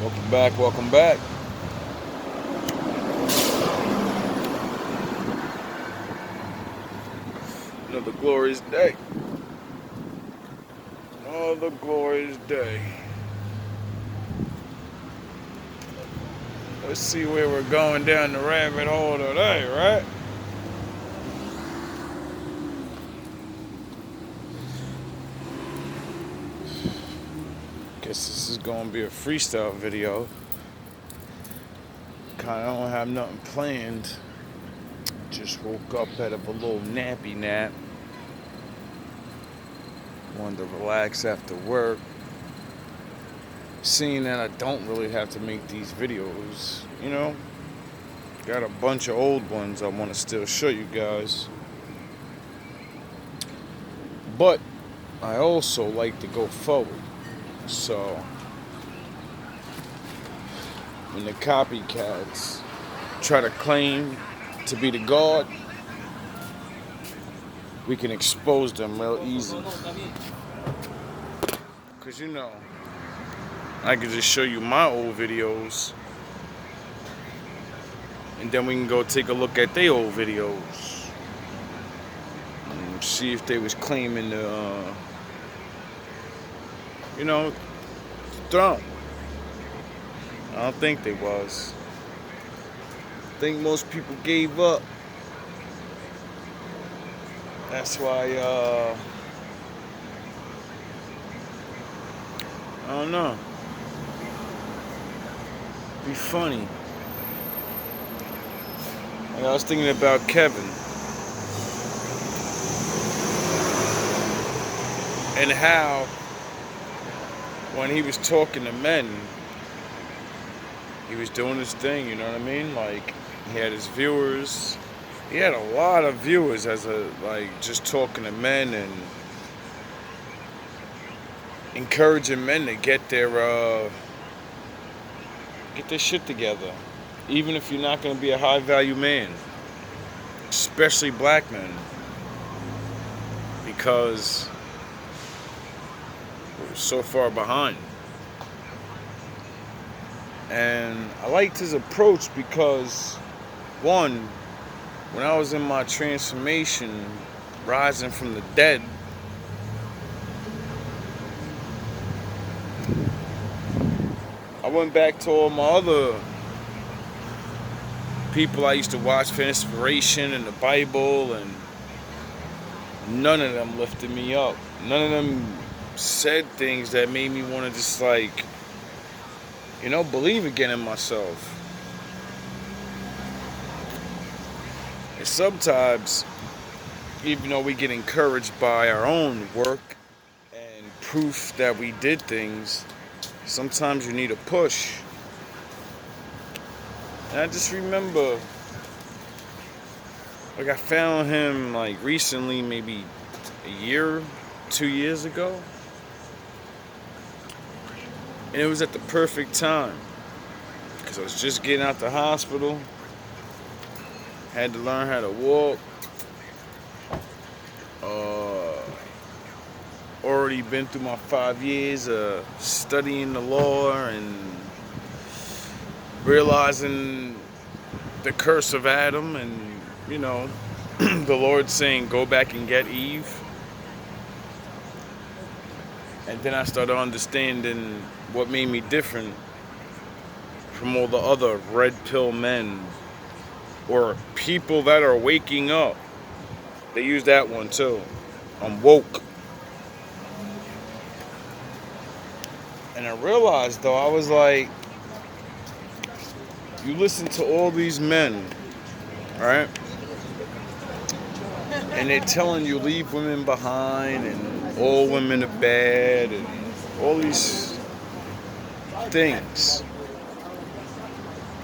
Welcome back, welcome back. Another glorious day. Another glorious day. Let's see where we're going down the rabbit hole today, right? Guess this is gonna be a freestyle video. Kinda don't have nothing planned. Just woke up out of a little nappy nap. Wanted to relax after work. Seeing that I don't really have to make these videos, got a bunch of old ones I want to still show you guys. But I also like to go forward. So when the copycats try to claim to be the God, we can expose them real easy. Because I can just show you my old videos, and then we can go take a look at their old videos and see if they was claiming the, throne. I don't think they was. I think most people gave up. That's why, I don't know. Be funny. Like I was thinking about Kevin and how when he was talking to men, he was doing his thing, you know what I mean? Like, he had his viewers. He had a lot of viewers as just talking to men and encouraging men to get their shit together. Even if you're not going to be a high value man, especially black men, because we're so far behind. And I liked his approach because, one, when I was in my transformation, rising from the dead, I went back to all my other people I used to watch for inspiration in the Bible, and none of them lifted me up. None of them said things that made me want to just believe again in myself. And sometimes, even though we get encouraged by our own work and proof that we did things, sometimes you need a push. And I just remember, I found him recently, maybe a year, 2 years ago. And it was at the perfect time, because I was just getting out the hospital, had to learn how to walk, already been through my 5 years of studying the law and realizing the curse of Adam, and the Lord saying go back and get Eve. And then I started understanding what made me different from all the other red pill men or people that are waking up. They use that one too. I'm woke. And I realized though, I was like, you listen to all these men, right? And they're telling you leave women behind and all women are bad and all these things.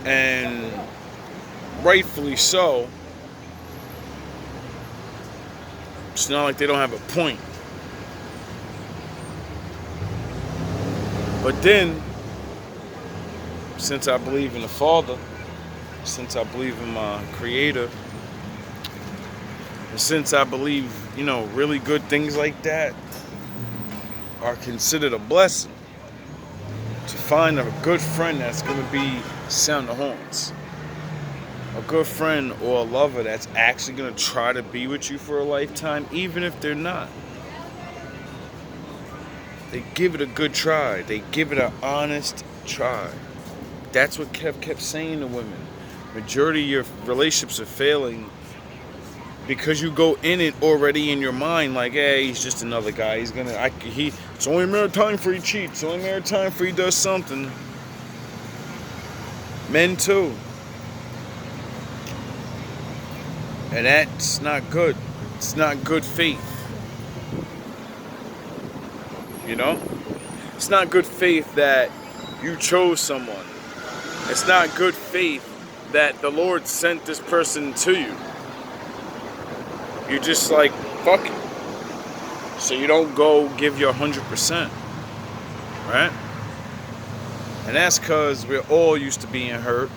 And rightfully so. It's not like they don't have a point. But then, since I believe in the Father, since I believe in my Creator, and since I believe, really good things like that are considered a blessing, to find a good friend that's going to be sound the horns. A good friend or a lover that's actually going to try to be with you for a lifetime, even if they're not. They give it a good try. They give it an honest try. That's what Kev kept saying to women. Majority of your relationships are failing because you go in it already in your mind like, hey, he's just another guy. It's only a matter of time for he cheats. It's only a matter of time for he does something. Men too. And that's not good. It's not good faith. You know? It's not good faith that you chose someone. It's not good faith that the Lord sent this person to you. You're just like, fuck it. So you don't go give your 100%. Right? And that's because we're all used to being hurt.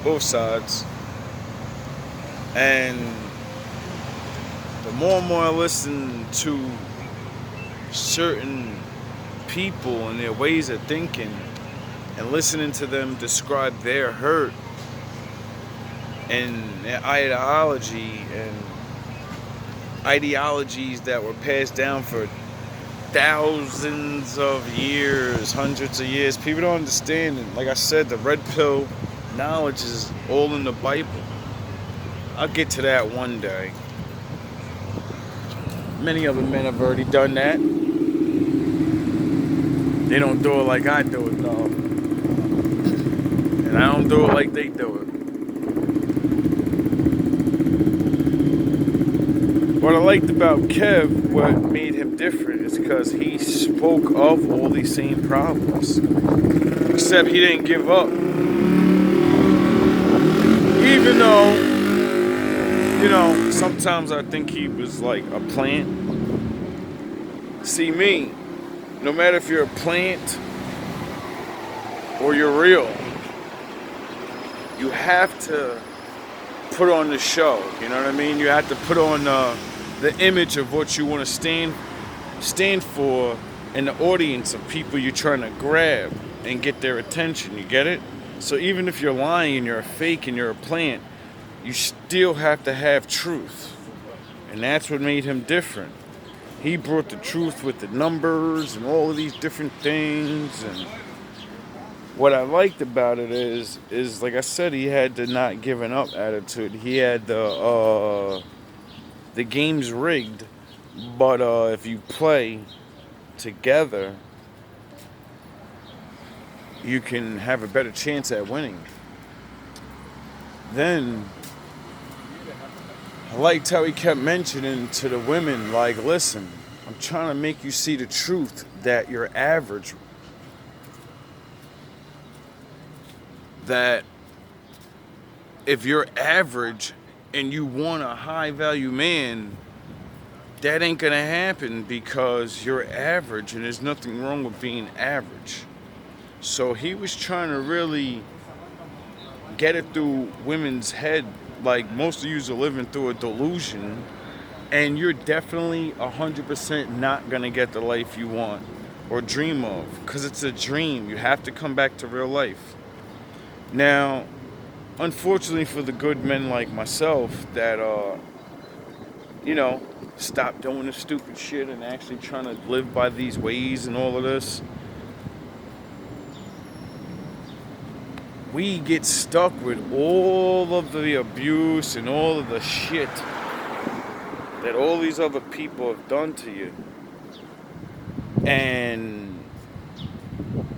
Both sides. And the more and more I listen to certain people and their ways of thinking and listening to them describe their hurt and their ideology and ideologies that were passed down for thousands of years, hundreds of years, people don't understand. And like I said, the red pill knowledge is all in the Bible. I'll get to that one day. Many other men have already done that. They don't do it like I do it, though. And I don't do it like they do it. What I liked about Kev, what made him different, is because he spoke of all these same problems. Except he didn't give up. Even though, you know, sometimes I think he was like a plant. See me, no matter if you're a plant or you're real, you have to put on the show, you know what I mean? You have to put on the image of what you want to stand for in the audience of people you're trying to grab and get their attention, you get it? So even if you're lying and you're a fake and you're a plant, you still have to have truth. And that's what made him different. He brought the truth with the numbers and all of these different things. And what I liked about it is like I said, he had the not giving up attitude. He had the game's rigged, but if you play together, you can have a better chance at winning. Then I liked how he kept mentioning to the women, like, listen, I'm trying to make you see the truth that you're average. That if you're average and you want a high value man, that ain't gonna happen because you're average and there's nothing wrong with being average. So he was trying to really get it through women's head. Like, most of you are living through a delusion, and you're definitely 100% not gonna get the life you want or dream of, because it's a dream. You have to come back to real life. Now, unfortunately for the good men like myself that stop doing the stupid shit and actually trying to live by these ways and all of this, we get stuck with all of the abuse and all of the shit that all these other people have done to you. And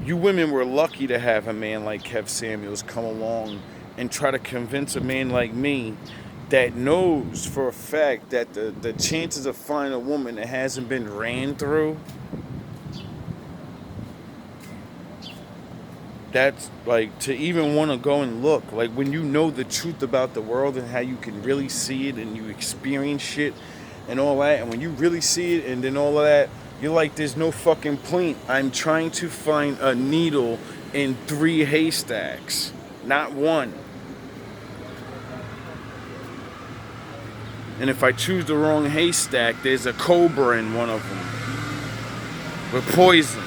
you women were lucky to have a man like Kev Samuels come along and try to convince a man like me that knows for a fact that the chances of finding a woman that hasn't been ran through, that's like, to even want to go and look, like, when you know the truth about the world and how you can really see it and you experience shit and all that, and when you really see it and then all of that, you're like, there's no fucking point. I'm trying to find a needle in 3 haystacks, not one. And if I choose the wrong haystack, there's a cobra in one of them with poison.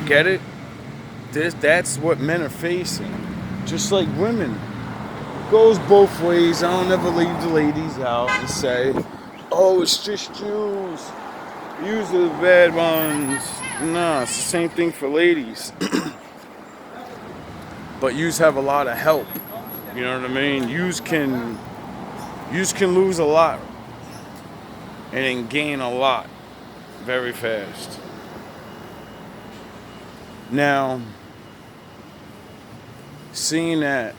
Get it? That's what men are facing. Just like women. Goes both ways. I don't ever leave the ladies out and say, oh, it's just yous. Yous are the bad ones. Nah, it's the same thing for ladies. But yous have a lot of help. You know what I mean? Yous can lose a lot and then gain a lot very fast. Now, seeing that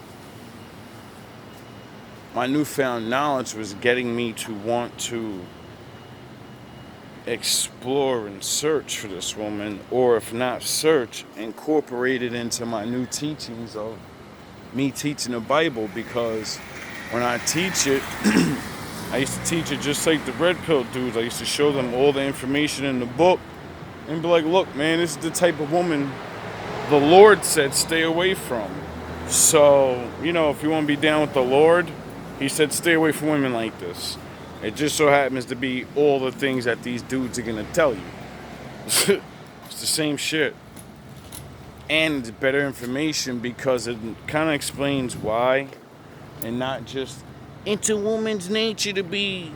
my newfound knowledge was getting me to want to explore and search for this woman, or if not search, incorporate it into my new teachings of me teaching the Bible, because when I teach it, I used to teach it just like the red pill dudes. I used to show them all the information in the book and be like, look, man, this is the type of woman the Lord said stay away from. So, if you want to be down with the Lord, he said stay away from women like this. It just so happens to be all the things that these dudes are going to tell you. It's the same shit. And it's better information because it kind of explains why, and not just it's a woman's nature to be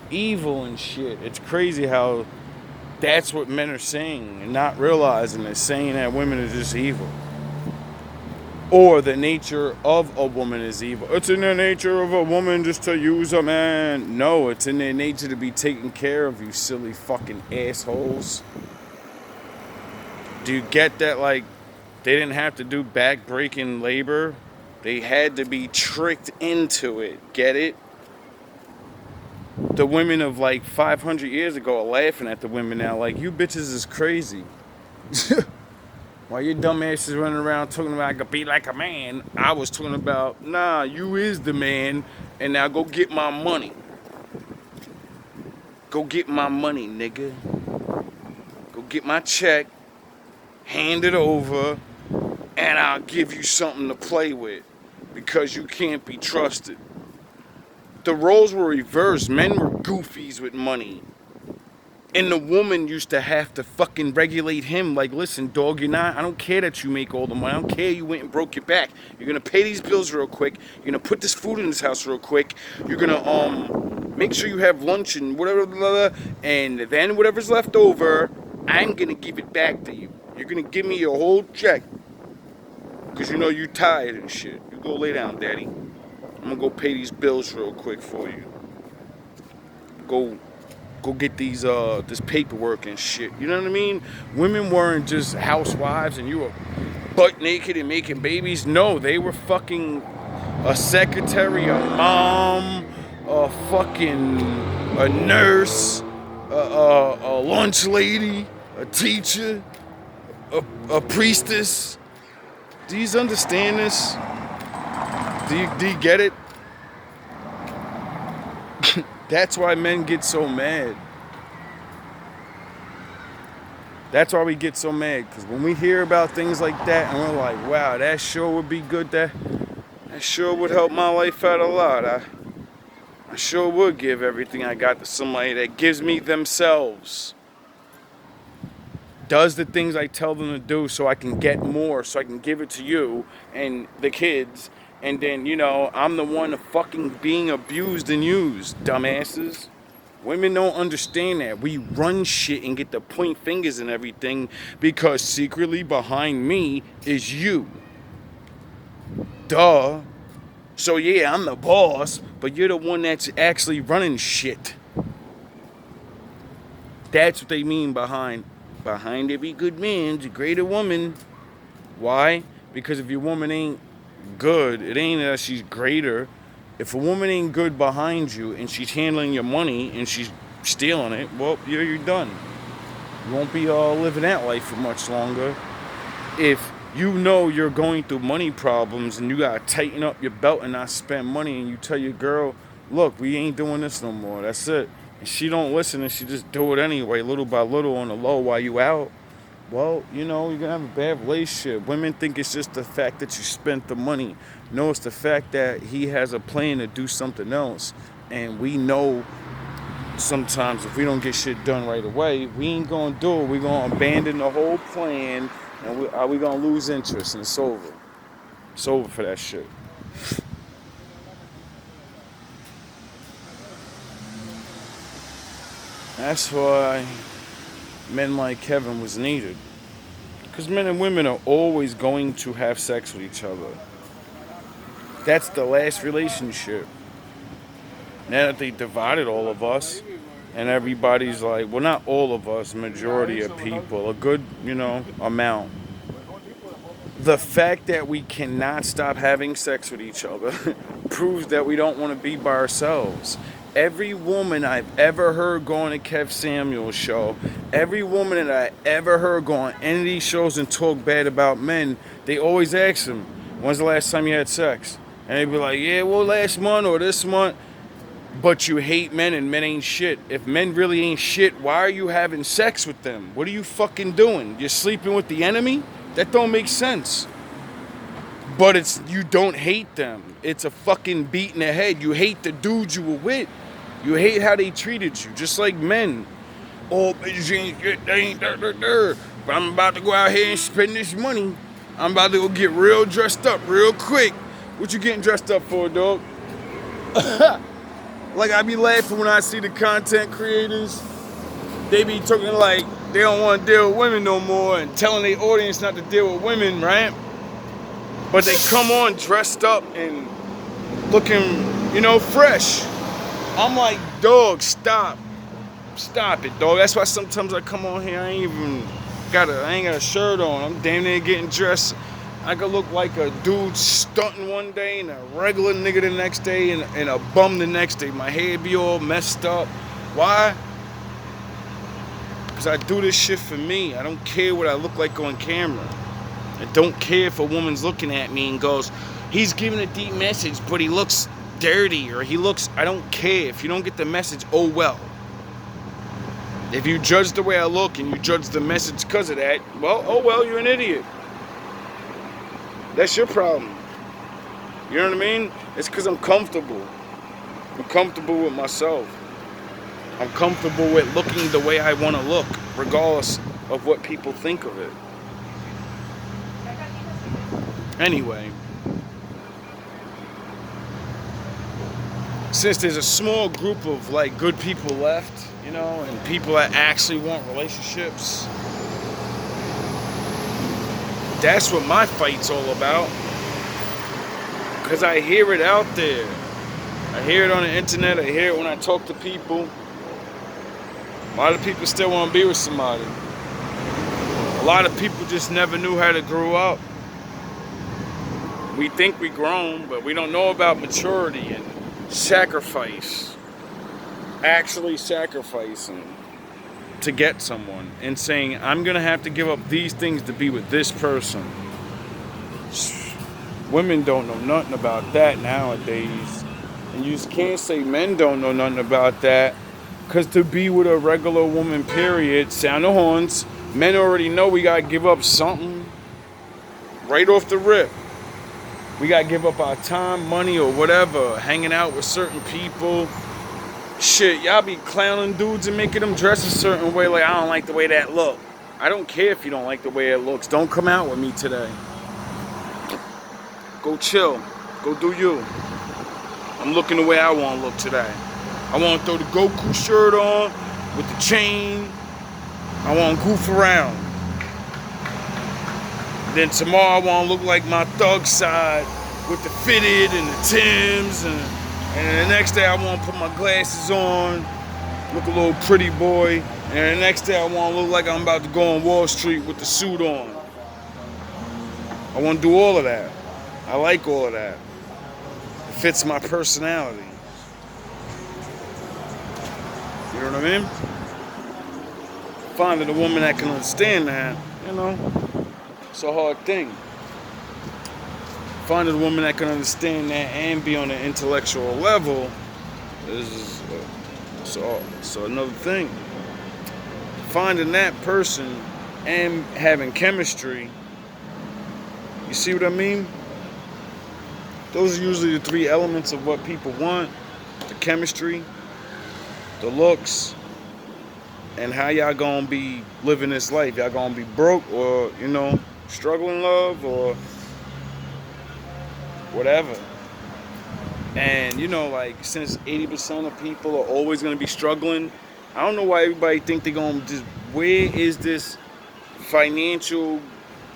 evil and shit. It's crazy how that's what men are saying and not realizing they're saying that women are just evil. Or the nature of a woman is evil. It's in the nature of a woman just to use a man. No, it's in their nature to be taken care of, you silly fucking assholes. Do you get that? Like, they didn't have to do back-breaking labor. They had to be tricked into it. Get it? The women of like 500 years ago are laughing at the women now like, you bitches is crazy. While your dumb ass is running around talking about I could be like a man, I was talking about, nah, you is the man, and now go get my money. Go get my money, nigga. Go get my check, hand it over, and I'll give you something to play with, because you can't be trusted. The roles were reversed. Men were goofies with money. And the woman used to have to fucking regulate him. Like, listen, dog, I don't care that you make all the money. I don't care you went and broke your back. You're going to pay these bills real quick. You're going to put this food in this house real quick. You're going to make sure you have lunch and whatever, blah, blah, and then whatever's left over, I'm going to give it back to you. You're going to give me your whole check. Because you tired and shit. You go lay down, daddy. I'm going to go pay these bills real quick for you. Go get these this paperwork and shit. You know what I mean? Women weren't just housewives and you were butt naked and making babies. No, they were fucking a secretary, a mom, a nurse, a lunch lady, a teacher, a priestess. Do you understand this? Do you get it? That's why men get so mad. That's why we get so mad. Because when we hear about things like that, and we're like, wow, that sure would be good. That sure would help my life out a lot. I sure would give everything I got to somebody that gives me themselves. Does the things I tell them to do so I can get more, so I can give it to you and the kids. And then, I'm the one fucking being abused and used, dumbasses. Women don't understand that. We run shit and get to point fingers and everything because secretly behind me is you. Duh. So yeah, I'm the boss, but you're the one that's actually running shit. That's what they mean behind every good man's a greater woman. Why? Because if your woman ain't good, it ain't that she's greater. If a woman ain't good behind you and she's handling your money and she's stealing it, well, you're done. You won't be living that life for much longer. If you're going through money problems and you gotta tighten up your belt and not spend money, and you tell your girl, look, we ain't doing this no more, that's it, and she don't listen and she just do it anyway, little by little on the low while you out, well, you're going to have a bad relationship. Women think it's just the fact that you spent the money. No, it's the fact that he has a plan to do something else. And we know sometimes if we don't get shit done right away, we ain't gonna do it. We gonna abandon the whole plan, and we gonna lose interest, and it's over. It's over for that shit. That's why men like Kevin was needed. Because men and women are always going to have sex with each other. That's the last relationship. Now that they divided all of us, and everybody's like, well, not all of us, majority of people, a good, amount. The fact that we cannot stop having sex with each other proves that we don't want to be by ourselves. Every woman I've ever heard go on a Kev Samuels show, every woman that I ever heard go on any of these shows and talk bad about men, they always ask them, when's the last time you had sex? And they'd be like, yeah, well, last month or this month. But you hate men and men ain't shit. If men really ain't shit, why are you having sex with them? What are you fucking doing? You're sleeping with the enemy? That don't make sense. But you don't hate them. It's a fucking beat in the head. You hate the dudes you were with. You hate how they treated you, just like men. Oh, bitch, ain't good, they ain't but I'm about to go out here and spend this money. I'm about to go get real dressed up real quick. What you getting dressed up for, dog? Like, I be laughing when I see the content creators. They be talking like they don't want to deal with women no more and telling their audience not to deal with women, right? But they come on dressed up and looking, fresh. I'm like, dog, stop. Stop it, dog. That's why sometimes I come on here, I ain't got a shirt on. I'm damn near getting dressed. I could look like a dude stunting one day and a regular nigga the next day and a bum the next day. My hair be all messed up. Why? Because I do this shit for me. I don't care what I look like on camera. I don't care if a woman's looking at me and goes, he's giving a deep message, but he looks dirty, or I don't care. If you don't get the message, oh well. If you judge the way I look and you judge the message because of that, well, oh well, you're an idiot. That's your problem. You know what I mean? It's because I'm comfortable. I'm comfortable with myself. I'm comfortable with looking the way I want to look, regardless of what people think of it. Anyway, since there's a small group of good people left, and people that actually want relationships, that's what my fight's all about. Because I hear it out there. I hear it on the internet. I hear it when I talk to people. A lot of people still want to be with somebody. A lot of people just never knew how to grow up. We think we grown, but we don't know about maturity and sacrifice. Actually sacrificing to get someone and saying, I'm going to have to give up these things to be with this person. Women don't know nothing about that nowadays. And you just can't say men don't know nothing about that. Because to be with a regular woman, period, sound the horns, men already know we got to give up something right off the rip. We got to give up our time, money, or whatever, hanging out with certain people. Shit, y'all be clowning dudes and making them dress a certain way, like, I don't like the way that look. I don't care if you don't like the way it looks. Don't come out with me today. Go chill. Go do you. I'm looking the way I want to look today. I want to throw the Goku shirt on with the chain. I want to goof around. Then tomorrow I want to look like my thug side with the fitted and the Timbs, and the next day I want to put my glasses on, look a little pretty boy, and the next day I want to look like I'm about to go on Wall Street with the suit on. I want to do all of that. I like all of that. It fits my personality. You know what I mean? Finding a woman that can understand that, it's a hard thing. Finding a woman that can understand that and be on an intellectual level is so another thing. Finding that person and having chemistry, you see what I mean? Those are usually the three elements of what people want. The chemistry, the looks, and how y'all gonna be living this life. Y'all gonna be broke or, struggling love or whatever. And, like, since 80% of people are always gonna be struggling, I don't know why everybody think they're gonna just, where is this financial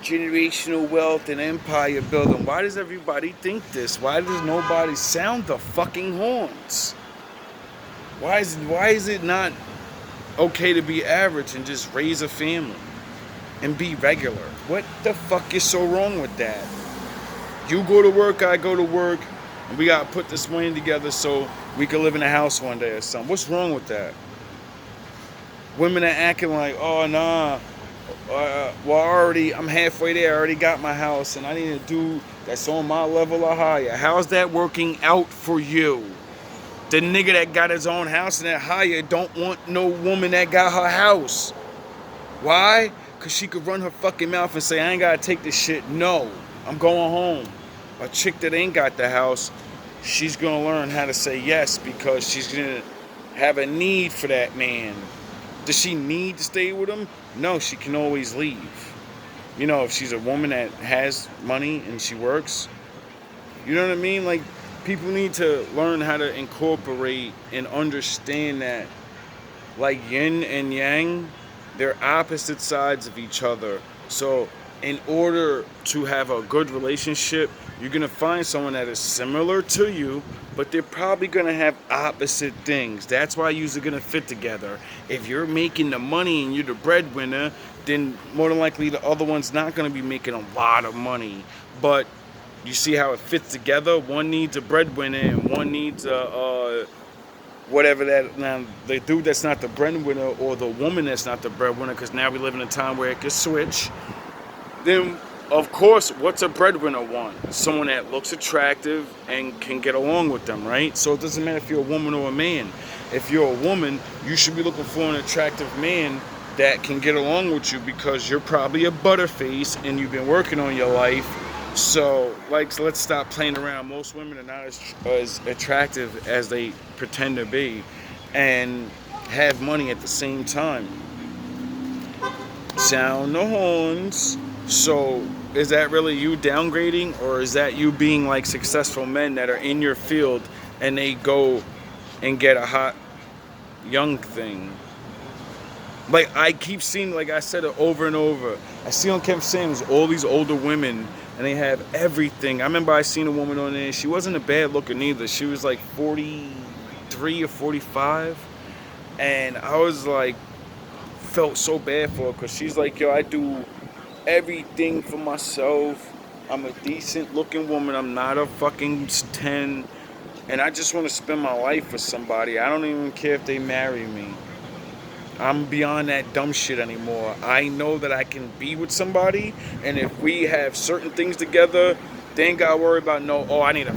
generational wealth and empire building? Why does everybody think this? Why does nobody sound the fucking horns? Why is it not okay to be average and just raise a family and be regular? What the fuck is so wrong with that? You go to work, I go to work, and we gotta put this money together so we can live in a house one day or something. What's wrong with that? Women are acting like, oh nah, well I'm halfway there, I already got my house, and I need a dude that's on my level or higher. How's that working out for you? The nigga that got his own house and that higher don't want no woman that got her house. Why? Because she could run her fucking mouth and say, I ain't gotta take this shit. No, I'm going home. A chick that ain't got the house, she's gonna learn how to say yes because she's gonna have a need for that man. Does she need to stay with him? No, she can always leave. If she's a woman that has money and she works, you know what I mean? Like, people need to learn how to incorporate and understand that, like yin and yang, they're opposite sides of each other. So in order to have a good relationship, you're going to find someone that is similar to you, but they're probably going to have opposite things. That's why you're going to fit together. If you're making the money and you're the breadwinner, then more than likely the other one's not going to be making a lot of money. But you see how it fits together? One needs a breadwinner and one needs a whatever that. Now, the dude that's not the breadwinner or the woman that's not the breadwinner, because now we live in a time where it can switch. Then, of course, what's a breadwinner want? Someone that looks attractive and can get along with them, right? So it doesn't matter if you're a woman or a man. If you're a woman, you should be looking for an attractive man that can get along with you because you're probably a butterface and you've been working on your life. So, let's stop playing around. Most women are not as attractive as they pretend to be and have money at the same time. Sound the horns. So, is that really you downgrading, or is that you being like successful men that are in your field and they go and get a hot young thing? Like, I keep seeing, like I said it over and over. I see on Kevin Samuels all these older women and they have everything. I remember I seen a woman on there. She wasn't a bad looker neither. She was like 43 or 45. And I was like, felt so bad for her because she's like, yo, I do everything for myself. I'm a decent looking woman. I'm not a fucking 10. And I just want to spend my life with somebody. I don't even care if they marry me. I'm beyond that dumb shit anymore. I know that I can be with somebody, and if we have certain things together, they ain't gotta worry about I need a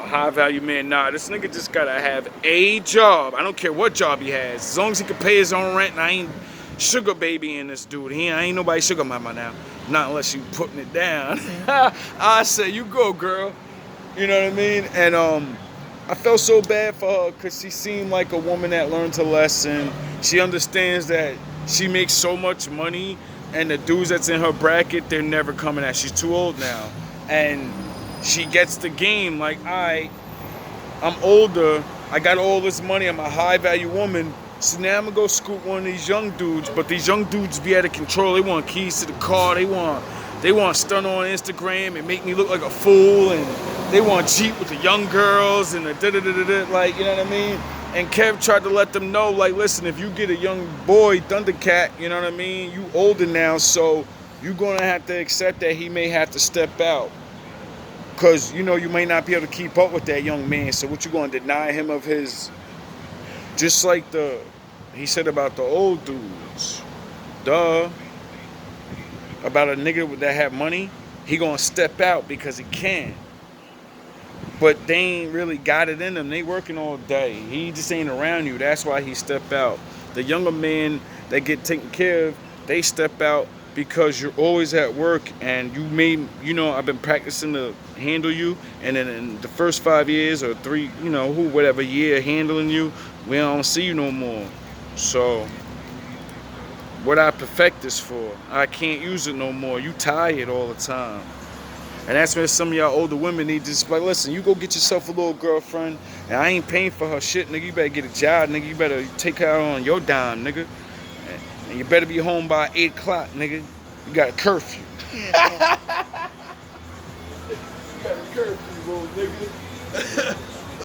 high value man. Nah, this nigga just gotta have a job. I don't care what job he has, as long as he can pay his own rent. And I ain't sugar babying this dude. I ain't nobody sugar mama now, not unless you putting it down. I say you go, girl. You know what I mean? And I felt so bad for her because she seemed like a woman that learned her lesson. She understands that she makes so much money, and the dudes that's in her bracket, they're never coming at. She's too old now. And she gets the game like, I'm older, I got all this money, I'm a high value woman, so now I'm gonna go scoop one of these young dudes. But these young dudes be out of control. They want keys to the car, they want stunt on Instagram and make me look like a fool, and they want cheat with the young girls and the da-da-da-da-da, like, you know what I mean? And Kev tried to let them know, like, listen, if you get a young boy, Thundercat, you know what I mean? You older now, so you're gonna have to accept that he may have to step out. Because, you may not be able to keep up with that young man, so what you gonna deny him of his, just like he said about the old dudes. Duh. About a nigga that have money, he gonna step out because he can. But they ain't really got it in them. They working all day. He just ain't around you. That's why he step out. The younger men that get taken care of, they step out because you're always at work, and I've been practicing to handle you, and then in the first 5 years or three, whatever year handling you, we don't see you no more. So what I perfect this for, I can't use it no more. You tired all the time. And that's where some of y'all older women need to just like, listen, you go get yourself a little girlfriend, and I ain't paying for her shit, nigga. You better get a job, nigga. You better take her out on your dime, nigga. And you better be home by 8 o'clock, nigga. You got a curfew. You got a curfew, little nigga.